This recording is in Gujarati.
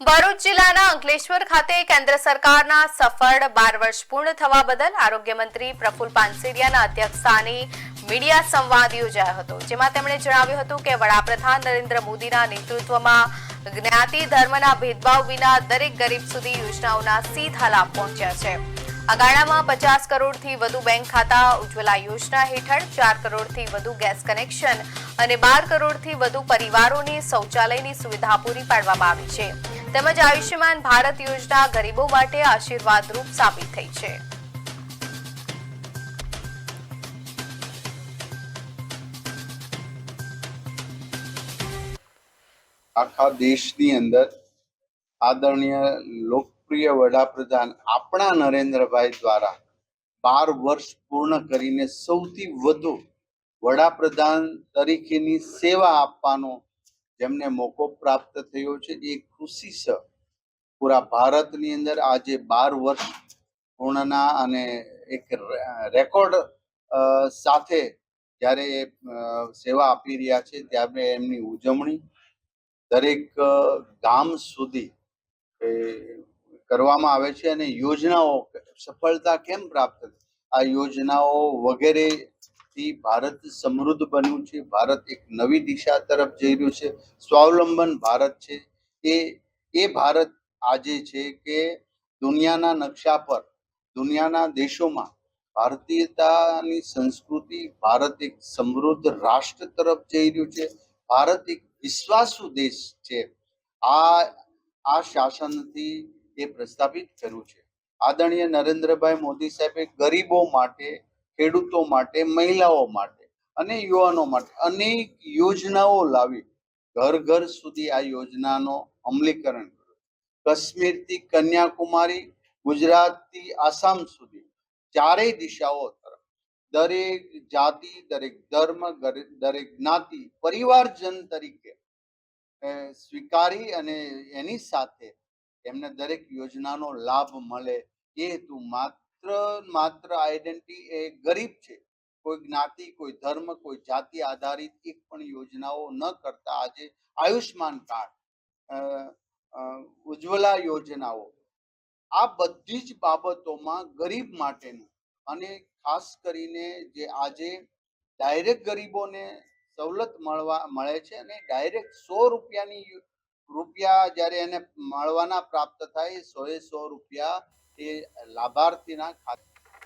ભરૂચ જિલ્લાના અંકલેશ્વર ખાતે કેન્દ્ર સરકારના સફળ 12 વર્ષ પૂર્ણ થવા બદલ આરોગ્ય મંત્રી પ્રફુલ પાનસેરિયાના અધ્યક્ષસ્થાને મીડિયા સંવાદ યોજાયો હતો, જેમાં તેમણે જણાવ્યું હતું કે વડાપ્રધાન નરેન્દ્ર મોદીના નેતૃત્વમાં જ્ઞાતિ ધર્મના ભેદભાવ વિના દરેક ગરીબ સુધી યોજનાઓના સીધા લાભ પહોંચ્યા છે। આ ગાળામાં 50 કરોડથી વધુ બેંક ખાતા ઉજ્જવલા યોજના હેઠળ 4 કરોડથી વધુ ગેસ કનેક્શન અને 12 કરોડથી વધુ પરિવારોને શૌચાલયની સુવિધા પૂરી પાડવામાં આવી છે। તેમજ આયુષ્યમાન ભારત યોજના ગરીબો માટે આશીર્વાદરૂપ સાબિત થઈ છે। આખા દેશની અંદર આદરણીય લોકપ્રિય વડાપ્રધાન આપણા નરેન્દ્રભાઈ દ્વારા 12 વર્ષ પૂર્ણ કરીને સૌથી વધુ વડાપ્રધાન તરીકેની સેવા આપવાનો જેમને મોકો પ્રાપ્ત થયો છે, એ ખુશી છે પૂરા ભારતની અંદર આજે 12 વર્ષ પૂર્ણના અને એક રેકોર્ડ સાથે જ્યારે સેવા આપી રહ્યા છે ત્યારે એમની ઉજવણી દરેક ગામ સુધી કરવામાં આવે છે। અને યોજનાઓ સફળતા કેમ પ્રાપ્ત થઈ, આ યોજનાઓ વગેરેથી ભારત સમૃદ્ધ બન્યું છે। ભારત એક નવી દિશા તરફ જઈ રહ્યું છે, સ્વાવલંબન ભારત છે। એ ભારત આજે છે કે દુનિયાના નકશા પર, દુનિયાના દેશોમાં ભારતીયતાની સંસ્કૃતિ, ભારત એક સમૃદ્ધ રાષ્ટ્ર તરફ જઈ રહ્યું છે। ભારત એક વિશ્વાસુ દેશ છે। આ શાસનથી એ પ્રસ્થાપિત કર્યું છે। આદરણીય નરેન્દ્રભાઈ મોદી સાહેબે ગરીબો માટે, ખેડૂતો માટે, મહિલાઓ માટે અને યુવાનો માટે અનેક યોજનાઓ લાવી ઘર ઘર સુધી આ યોજનાનો અમલીકરણ કર્યું। કાશ્મીરથી કન્યાકુમારી, ગુજરાતથી આસામ સુધી ચારેય દિશાઓ તરફ દરેક જાતિ, દરેક ધર્મ, દરેક જ્ઞાતિ પરિવારજન તરીકે સ્વીકારી અને એની સાથે એમને દરેક યોજનાનો લાભ મળે એ હેતુ માત્ર આઈડેન્ટિટી એ ગરીબ છે, કોઈ જ્ઞાતિ, કોઈ ધર્મ, કોઈ જાતિ આધારિત એક પણ યોજનાઓ ન કરતા આજે આયુષ્માન કાર્ડ, ઉજ્જવલા યોજનાઓ, આ બધી જ બાબતોમાં ગરીબ માટેનું અને ખાસ કરીને જે આજે ડાયરેક્ટ ગરીબોને સવલત મળે છે અને ડાયરેક્ટ 100 રૂપિયા જ્યારે એને મળવાના પ્રાપ્ત થાય, 100 રૂપિયા એ લાભાર્થીના ખાતે